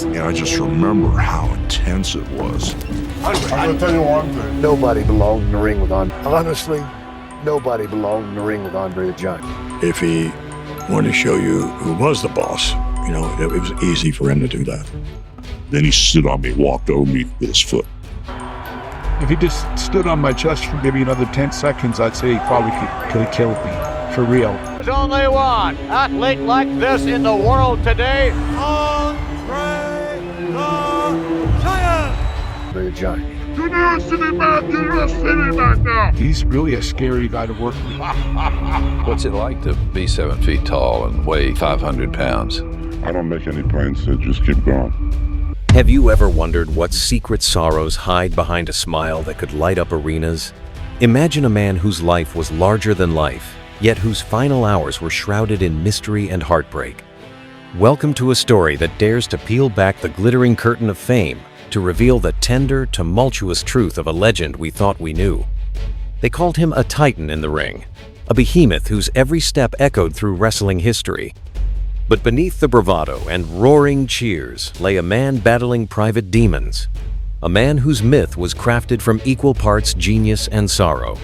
And I just remember how intense it was. I'm gonna tell you one thing. Nobody belonged in the ring with Andre. Honestly, nobody belonged in the ring with Andre the Giant. If he wanted to show you who was the boss, you know, it was easy for him to do that. Then he stood on me, walked over me with his foot. If he just stood on my chest for maybe another 10 seconds, I'd say he probably could have killed me, for real. There's only one athlete like this in the world today. Andre the Giant. You're not a city man, you're a city man now! He's really a scary guy to work with. What's it like to be 7 feet tall and weigh 500 pounds? I don't make any plans, so just keep going. Have you ever wondered what secret sorrows hide behind a smile that could light up arenas? Imagine a man whose life was larger than life, yet whose final hours were shrouded in mystery and heartbreak. Welcome to a story that dares to peel back the glittering curtain of fame to reveal the tender, tumultuous truth of a legend we thought we knew. They called him a titan in the ring, a behemoth whose every step echoed through wrestling history. But beneath the bravado and roaring cheers lay a man battling private demons, a man whose myth was crafted from equal parts genius and sorrow.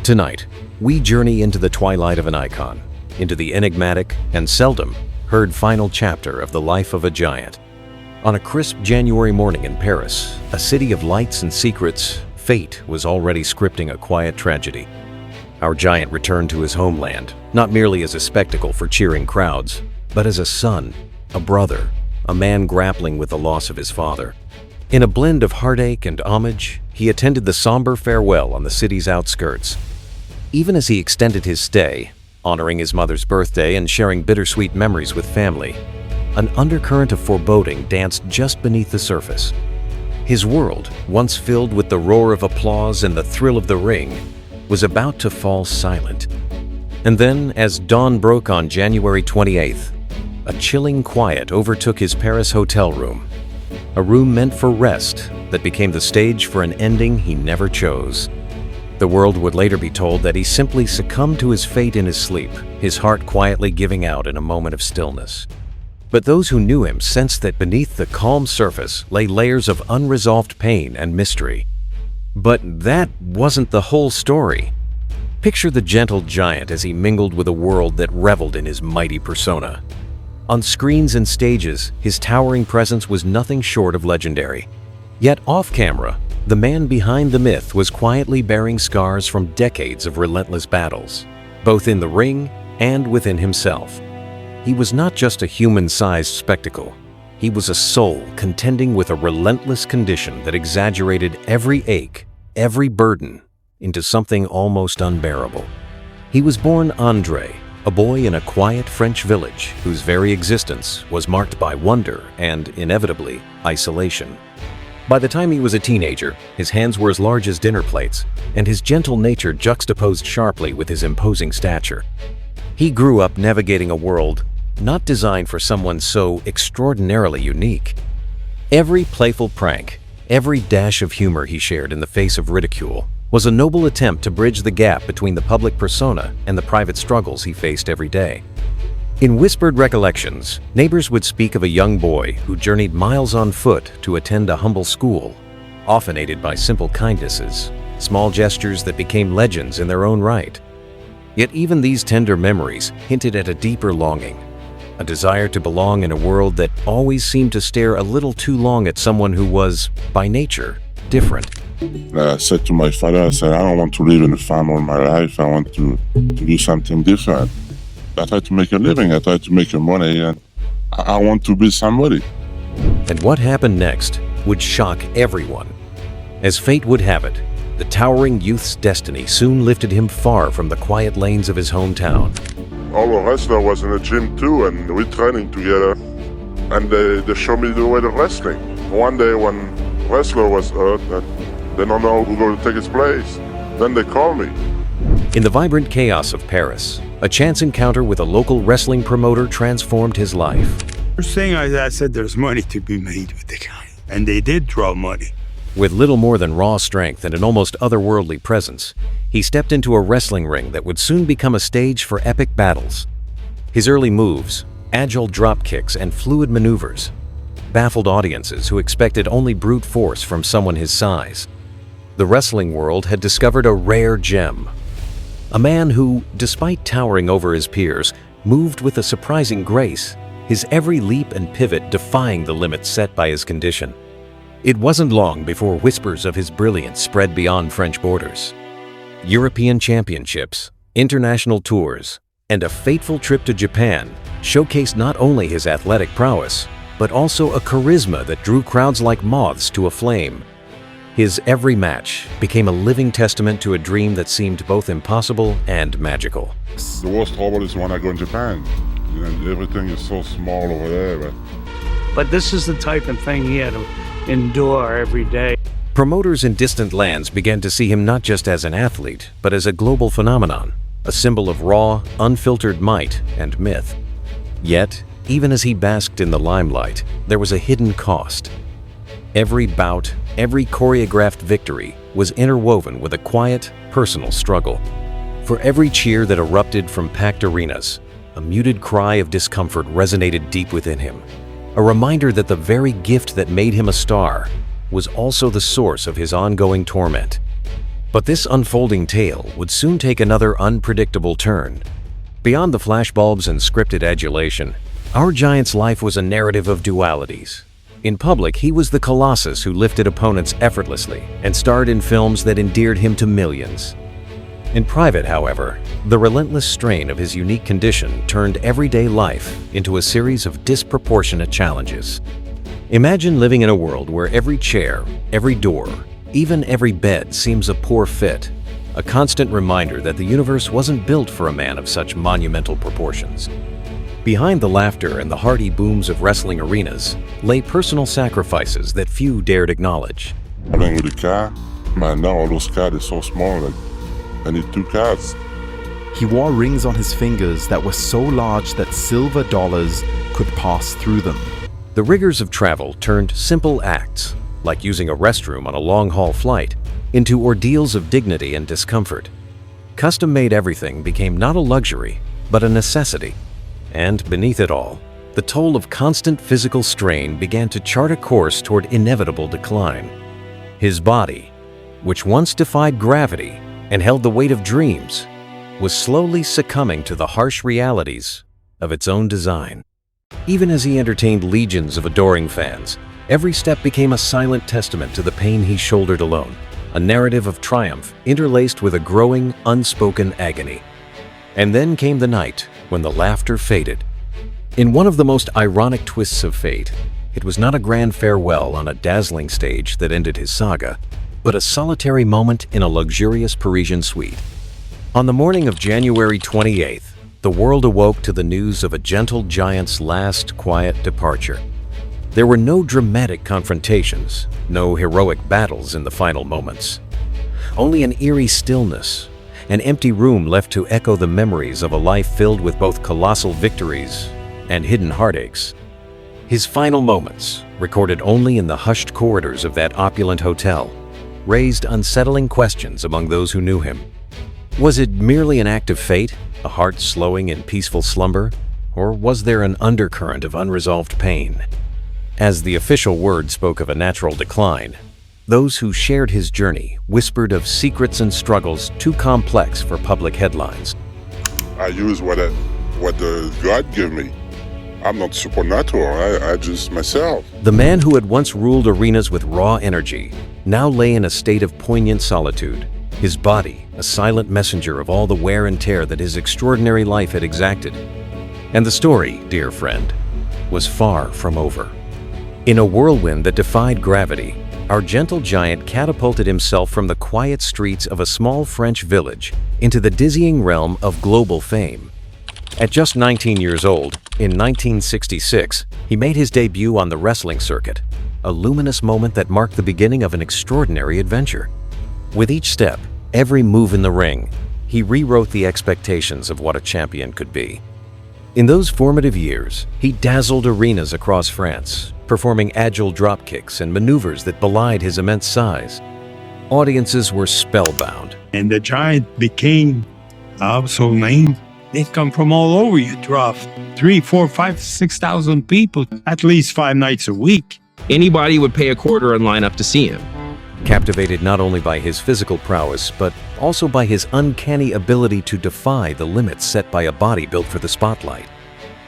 Tonight, we journey into the twilight of an icon, into the enigmatic and seldom heard final chapter of the life of a giant. On a crisp January morning in Paris, a city of lights and secrets, fate was already scripting a quiet tragedy. Our giant returned to his homeland, not merely as a spectacle for cheering crowds, but as a son, a brother, a man grappling with the loss of his father. In a blend of heartache and homage, he attended the somber farewell on the city's outskirts. Even as he extended his stay, honoring his mother's birthday and sharing bittersweet memories with family, an undercurrent of foreboding danced just beneath the surface. His world, once filled with the roar of applause and the thrill of the ring, was about to fall silent. And then, as dawn broke on January 28th, a chilling quiet overtook his Paris hotel room, a room meant for rest that became the stage for an ending he never chose. The world would later be told that he simply succumbed to his fate in his sleep, his heart quietly giving out in a moment of stillness. But those who knew him sensed that beneath the calm surface lay layers of unresolved pain and mystery. But that wasn't the whole story. Picture the gentle giant as he mingled with a world that reveled in his mighty persona. On screens and stages, his towering presence was nothing short of legendary. Yet off-camera, the man behind the myth was quietly bearing scars from decades of relentless battles, both in the ring and within himself. He was not just a human-sized spectacle. He was a soul contending with a relentless condition that exaggerated every ache, every burden, into something almost unbearable. He was born André, a boy in a quiet French village whose very existence was marked by wonder and, inevitably, isolation. By the time he was a teenager, his hands were as large as dinner plates, and his gentle nature juxtaposed sharply with his imposing stature. He grew up navigating a world not designed for someone so extraordinarily unique. Every playful prank, every dash of humor he shared in the face of ridicule was a noble attempt to bridge the gap between the public persona and the private struggles he faced every day. In whispered recollections, neighbors would speak of a young boy who journeyed miles on foot to attend a humble school, often aided by simple kindnesses, small gestures that became legends in their own right. Yet even these tender memories hinted at a deeper longing, a desire to belong in a world that always seemed to stare a little too long at someone who was, by nature, different. I said to my father, I said, I don't want to live in a farm all my life. I want to do something different. I try to make a living. I try to make money, and I want to be somebody. And what happened next would shock everyone. As fate would have it, the towering youth's destiny soon lifted him far from the quiet lanes of his hometown. Our wrestler was in the gym too, and we're training together. And they showed me the way of wrestling. One day when wrestler was hurt, they don't know who's going to take his place. Then they called me. In the vibrant chaos of Paris, a chance encounter with a local wrestling promoter transformed his life. First thing I said, there's money to be made with the guy. And they did draw money. With little more than raw strength and an almost otherworldly presence, he stepped into a wrestling ring that would soon become a stage for epic battles. His early moves, agile drop kicks and fluid maneuvers, baffled audiences who expected only brute force from someone his size. The wrestling world had discovered a rare gem. A man who, despite towering over his peers, moved with a surprising grace, his every leap and pivot defying the limits set by his condition. It wasn't long before whispers of his brilliance spread beyond French borders. European championships, international tours, and a fateful trip to Japan showcased not only his athletic prowess, but also a charisma that drew crowds like moths to a flame. His every match became a living testament to a dream that seemed both impossible and magical. The worst trouble is when I go in Japan. You know, everything is so small over there. But this is the type of thing he had to endure every day. Promoters in distant lands began to see him not just as an athlete, but as a global phenomenon, a symbol of raw, unfiltered might and myth. Yet, even as he basked in the limelight, there was a hidden cost. Every bout, every choreographed victory was interwoven with a quiet, personal struggle. For every cheer that erupted from packed arenas, a muted cry of discomfort resonated deep within him, a reminder that the very gift that made him a star was also the source of his ongoing torment. But this unfolding tale would soon take another unpredictable turn. Beyond the flashbulbs and scripted adulation, our giant's life was a narrative of dualities. In public, he was the colossus who lifted opponents effortlessly and starred in films that endeared him to millions. In private, however, the relentless strain of his unique condition turned everyday life into a series of disproportionate challenges. Imagine living in a world where every chair, every door, even every bed seems a poor fit, a constant reminder that the universe wasn't built for a man of such monumental proportions. Behind the laughter and the hearty booms of wrestling arenas lay personal sacrifices that few dared acknowledge. Playing with a car, man, now all those cars are so small, like, I need 2 cars. He wore rings on his fingers that were so large that silver dollars could pass through them. The rigors of travel turned simple acts, like using a restroom on a long-haul flight, into ordeals of dignity and discomfort. Custom-made everything became not a luxury, but a necessity. And beneath it all, the toll of constant physical strain began to chart a course toward inevitable decline. His body, which once defied gravity and held the weight of dreams, was slowly succumbing to the harsh realities of its own design. Even as he entertained legions of adoring fans, every step became a silent testament to the pain he shouldered alone, a narrative of triumph interlaced with a growing, unspoken agony. And then came the night when the laughter faded. In one of the most ironic twists of fate, it was not a grand farewell on a dazzling stage that ended his saga, but a solitary moment in a luxurious Parisian suite. On the morning of January 28th, the world awoke to the news of a gentle giant's last quiet departure. There were no dramatic confrontations, no heroic battles in the final moments. Only an eerie stillness, an empty room left to echo the memories of a life filled with both colossal victories and hidden heartaches. His final moments, recorded only in the hushed corridors of that opulent hotel, raised unsettling questions among those who knew him. Was it merely an act of fate, a heart slowing in peaceful slumber, or was there an undercurrent of unresolved pain? As the official word spoke of a natural decline, those who shared his journey whispered of secrets and struggles too complex for public headlines. I use what the God gave me. I'm not supernatural, I just myself. The man who had once ruled arenas with raw energy now lay in a state of poignant solitude, his body a silent messenger of all the wear and tear that his extraordinary life had exacted. And the story, dear friend, was far from over. In a whirlwind that defied gravity, our gentle giant catapulted himself from the quiet streets of a small French village into the dizzying realm of global fame. At just 19 years old, in 1966, he made his debut on the wrestling circuit, a luminous moment that marked the beginning of an extraordinary adventure. With each step, every move in the ring, he rewrote the expectations of what a champion could be. In those formative years, he dazzled arenas across France, performing agile dropkicks and maneuvers that belied his immense size. Audiences were spellbound. And the giant became a household name They come from all over. You draw 3, 4, 5, 6,000 people at least 5 nights a week. Anybody would pay a quarter and line up to see him. Captivated not only by his physical prowess, but also by his uncanny ability to defy the limits set by a body built for the spotlight.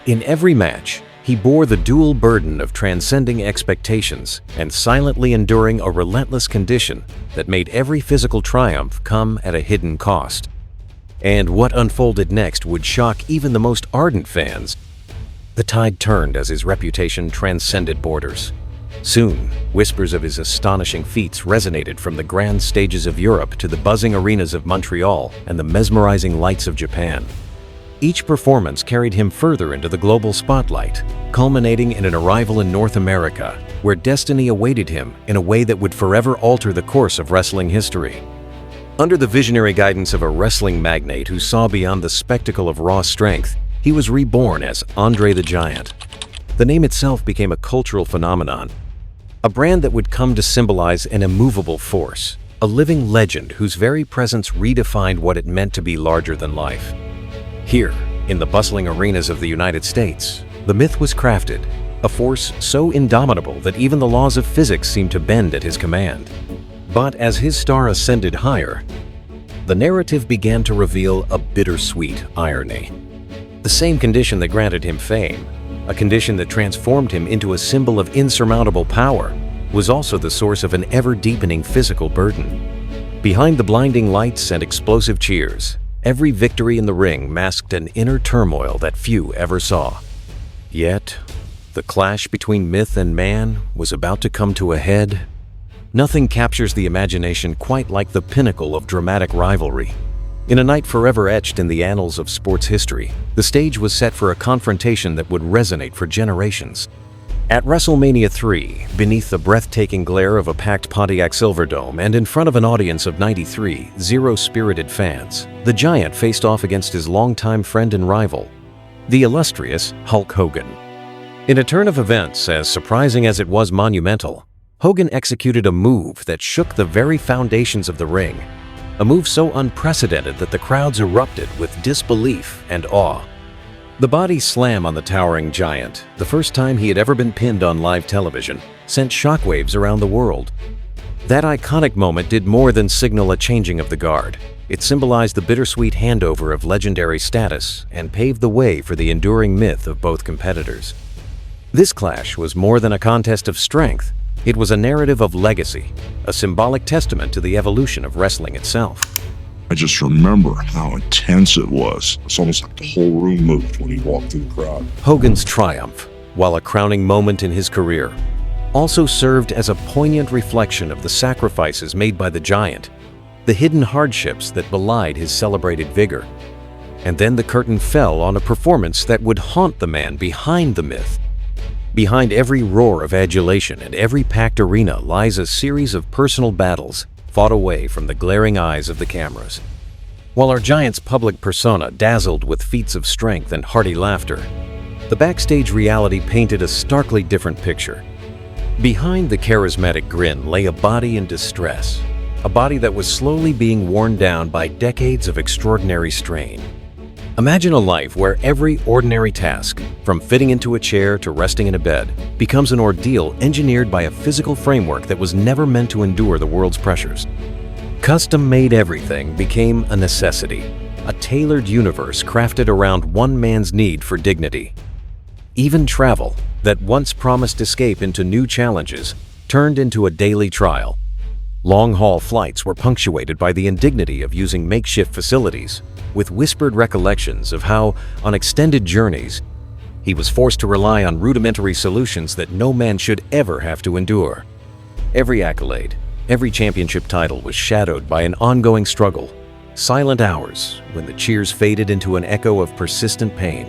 In every match, he bore the dual burden of transcending expectations and silently enduring a relentless condition that made every physical triumph come at a hidden cost. And what unfolded next would shock even the most ardent fans. The tide turned as his reputation transcended borders. Soon, whispers of his astonishing feats resonated from the grand stages of Europe to the buzzing arenas of Montreal and the mesmerizing lights of Japan. Each performance carried him further into the global spotlight, culminating in an arrival in North America, where destiny awaited him in a way that would forever alter the course of wrestling history. Under the visionary guidance of a wrestling magnate who saw beyond the spectacle of raw strength, he was reborn as André the Giant. The name itself became a cultural phenomenon, a brand that would come to symbolize an immovable force, a living legend whose very presence redefined what it meant to be larger than life. Here, in the bustling arenas of the United States, the myth was crafted, a force so indomitable that even the laws of physics seemed to bend at his command. But as his star ascended higher, the narrative began to reveal a bittersweet irony. The same condition that granted him fame, a condition that transformed him into a symbol of insurmountable power, was also the source of an ever-deepening physical burden. Behind the blinding lights and explosive cheers, every victory in the ring masked an inner turmoil that few ever saw. Yet, the clash between myth and man was about to come to a head. Nothing captures the imagination quite like the pinnacle of dramatic rivalry. In a night forever etched in the annals of sports history, the stage was set for a confrontation that would resonate for generations. At WrestleMania 3, beneath the breathtaking glare of a packed Pontiac Silverdome and in front of an audience of 93 zero-spirited fans, the Giant faced off against his longtime friend and rival, the illustrious Hulk Hogan. In a turn of events as surprising as it was monumental, Hogan executed a move that shook the very foundations of the ring, a move so unprecedented that the crowds erupted with disbelief and awe. The body slam on the towering Giant, the first time he had ever been pinned on live television, sent shockwaves around the world. That iconic moment did more than signal a changing of the guard. It symbolized the bittersweet handover of legendary status and paved the way for the enduring myth of both competitors. This clash was more than a contest of strength. It was a narrative of legacy, a symbolic testament to the evolution of wrestling itself. I just remember how intense it was. It's almost like the whole room moved when he walked through the crowd. Hogan's triumph, while a crowning moment in his career, also served as a poignant reflection of the sacrifices made by the Giant, the hidden hardships that belied his celebrated vigor. And then the curtain fell on a performance that would haunt the man behind the myth. Behind every roar of adulation and every packed arena lies a series of personal battles fought away from the glaring eyes of the cameras. While our Giant's public persona dazzled with feats of strength and hearty laughter, the backstage reality painted a starkly different picture. Behind the charismatic grin lay a body in distress, a body that was slowly being worn down by decades of extraordinary strain. Imagine a life where every ordinary task, from fitting into a chair to resting in a bed, becomes an ordeal engineered by a physical framework that was never meant to endure the world's pressures. Custom-made everything became a necessity, a tailored universe crafted around one man's need for dignity. Even travel, that once promised escape into new challenges, turned into a daily trial. Long-haul flights were punctuated by the indignity of using makeshift facilities, with whispered recollections of how, on extended journeys, he was forced to rely on rudimentary solutions that no man should ever have to endure. Every accolade, every championship title was shadowed by an ongoing struggle, silent hours when the cheers faded into an echo of persistent pain.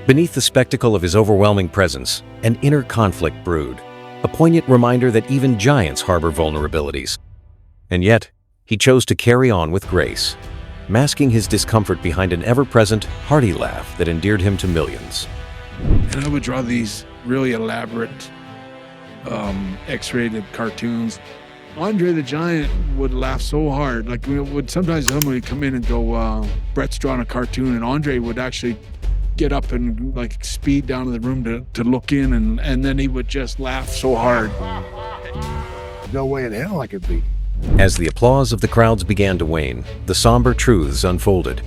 Beneath the spectacle of his overwhelming presence, an inner conflict brewed, a poignant reminder that even giants harbor vulnerabilities. And yet, he chose to carry on with grace, masking his discomfort behind an ever-present, hearty laugh that endeared him to millions. And I would draw these really elaborate X-rated cartoons Andre the Giant would laugh so hard. Like sometimes someone would come in and go, Brett's drawing a cartoon, and Andre would actually get up and like speed down to the room to look in, and then he would just laugh so hard. No way in hell I could beat. As the applause of the crowds began to wane, the somber truths unfolded.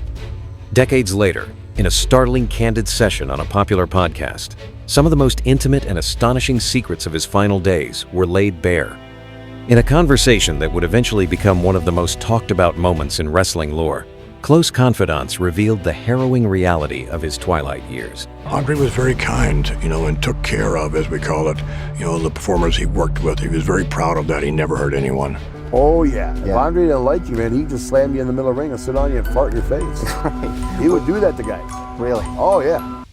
Decades later, in a startling candid session on a popular podcast, some of the most intimate and astonishing secrets of his final days were laid bare. In a conversation that would eventually become one of the most talked about moments in wrestling lore, close confidants revealed the harrowing reality of his twilight years. Andre was very kind, and took care of, as we call it, the performers he worked with. He was very proud of that. He never hurt anyone. Oh, yeah. If Andre didn't like you, man, he'd just slam you in the middle of the ring and sit on you and fart in your face. He would do that to guys. Really? Oh, yeah.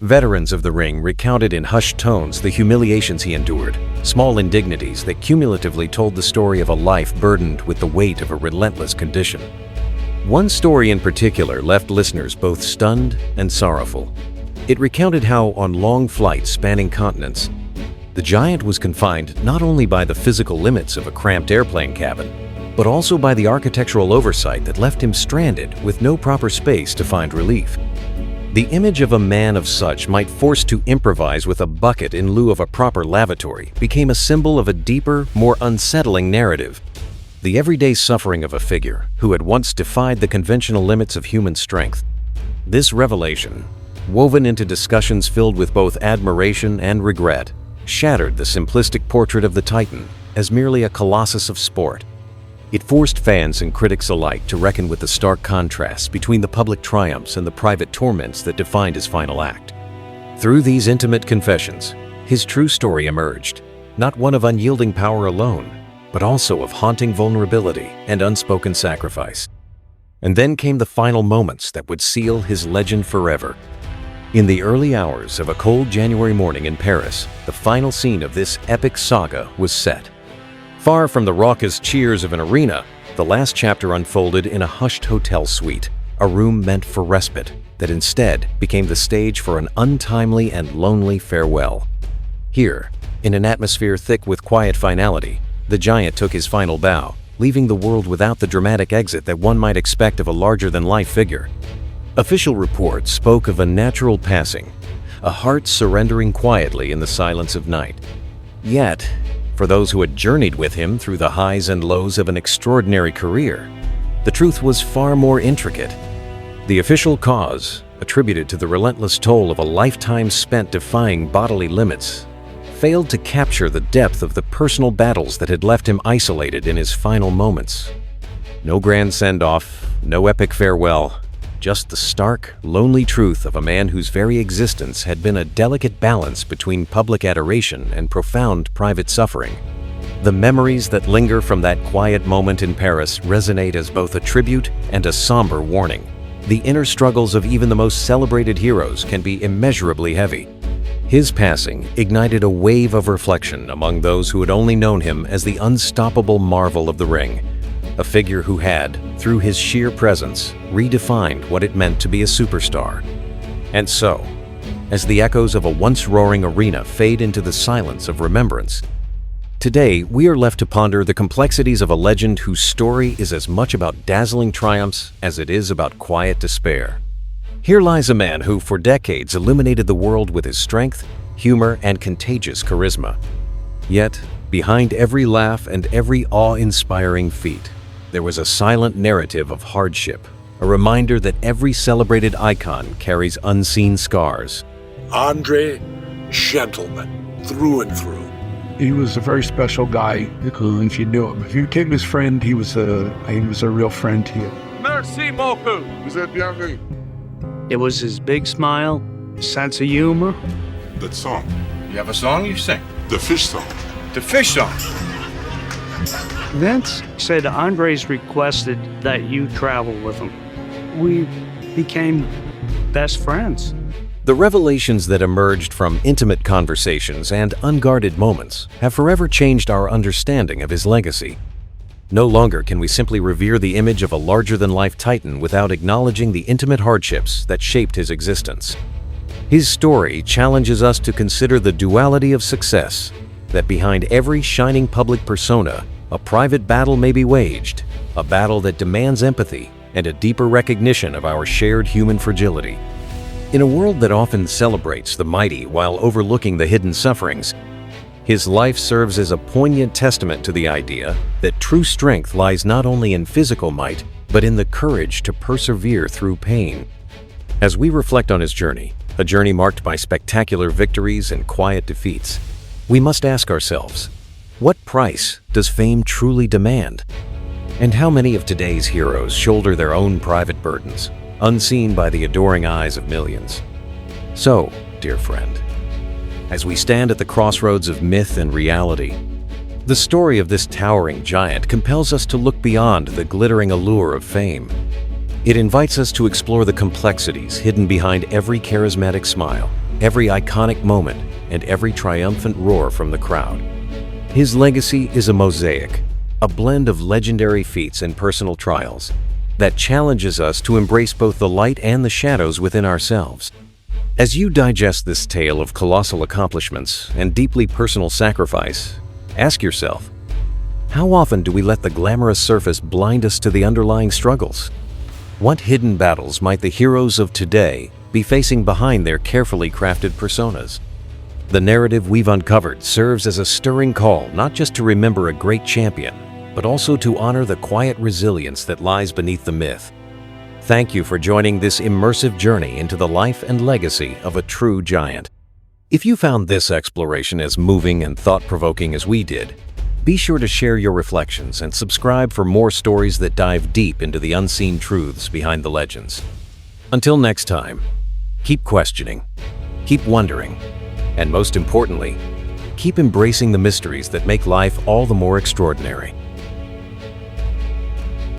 Veterans of the ring recounted in hushed tones the humiliations he endured, small indignities that cumulatively told the story of a life burdened with the weight of a relentless condition. One story in particular left listeners both stunned and sorrowful. It recounted how, on long flights spanning continents, the Giant was confined not only by the physical limits of a cramped airplane cabin, but also by the architectural oversight that left him stranded with no proper space to find relief. The image of a man of such might forced to improvise with a bucket in lieu of a proper lavatory became a symbol of a deeper, more unsettling narrative. The everyday suffering of a figure who had once defied the conventional limits of human strength. This revelation, woven into discussions filled with both admiration and regret, shattered the simplistic portrait of the Titan as merely a colossus of sport. It forced fans and critics alike to reckon with the stark contrasts between the public triumphs and the private torments that defined his final act. Through these intimate confessions, his true story emerged, not one of unyielding power alone, but also of haunting vulnerability and unspoken sacrifice. And then came the final moments that would seal his legend forever. In the early hours of a cold January morning in Paris, the final scene of this epic saga was set. Far from the raucous cheers of an arena, the last chapter unfolded in a hushed hotel suite, a room meant for respite, that instead became the stage for an untimely and lonely farewell. Here, in an atmosphere thick with quiet finality, the Giant took his final bow, leaving the world without the dramatic exit that one might expect of a larger-than-life figure. Official reports spoke of a natural passing, a heart surrendering quietly in the silence of night. Yet, for those who had journeyed with him through the highs and lows of an extraordinary career, the truth was far more intricate. The official cause, attributed to the relentless toll of a lifetime spent defying bodily limits, failed to capture the depth of the personal battles that had left him isolated in his final moments. No grand send-off, no epic farewell, just the stark, lonely truth of a man whose very existence had been a delicate balance between public adoration and profound private suffering. The memories that linger from that quiet moment in Paris resonate as both a tribute and a somber warning. The inner struggles of even the most celebrated heroes can be immeasurably heavy. His passing ignited a wave of reflection among those who had only known him as the unstoppable marvel of the ring, a figure who had, through his sheer presence, redefined what it meant to be a superstar. And so, as the echoes of a once-roaring arena fade into the silence of remembrance, today we are left to ponder the complexities of a legend whose story is as much about dazzling triumphs as it is about quiet despair. Here lies a man who, for decades, illuminated the world with his strength, humor, and contagious charisma. Yet, behind every laugh and every awe-inspiring feat, there was a silent narrative of hardship, a reminder that every celebrated icon carries unseen scars. Andre, gentleman, through and through. He was a very special guy, if you knew him. If you became his friend, he was a real friend to you. Merci beaucoup. Vous êtes bienvenue. It was his big smile, sense of humor. That song. You have a song you sing? The fish song. The fish song. Vince said Andre's requested that you travel with him. We became best friends. The revelations that emerged from intimate conversations and unguarded moments have forever changed our understanding of his legacy. No longer can we simply revere the image of a larger-than-life titan without acknowledging the intimate hardships that shaped his existence. His story challenges us to consider the duality of success, that behind every shining public persona a private battle may be waged, a battle that demands empathy and a deeper recognition of our shared human fragility. In a world that often celebrates the mighty while overlooking the hidden sufferings, his life serves as a poignant testament to the idea that true strength lies not only in physical might, but in the courage to persevere through pain. As we reflect on his journey, a journey marked by spectacular victories and quiet defeats, we must ask ourselves, what price does fame truly demand? And how many of today's heroes shoulder their own private burdens, unseen by the adoring eyes of millions? So, dear friend, as we stand at the crossroads of myth and reality, the story of this towering giant compels us to look beyond the glittering allure of fame. It invites us to explore the complexities hidden behind every charismatic smile, every iconic moment, and every triumphant roar from the crowd. His legacy is a mosaic, a blend of legendary feats and personal trials that challenges us to embrace both the light and the shadows within ourselves. As you digest this tale of colossal accomplishments and deeply personal sacrifice, ask yourself, how often do we let the glamorous surface blind us to the underlying struggles? What hidden battles might the heroes of today be facing behind their carefully crafted personas? The narrative we've uncovered serves as a stirring call not just to remember a great champion, but also to honor the quiet resilience that lies beneath the myth. Thank you for joining this immersive journey into the life and legacy of a true giant. If you found this exploration as moving and thought-provoking as we did, be sure to share your reflections and subscribe for more stories that dive deep into the unseen truths behind the legends. Until next time, keep questioning, keep wondering, and most importantly, keep embracing the mysteries that make life all the more extraordinary.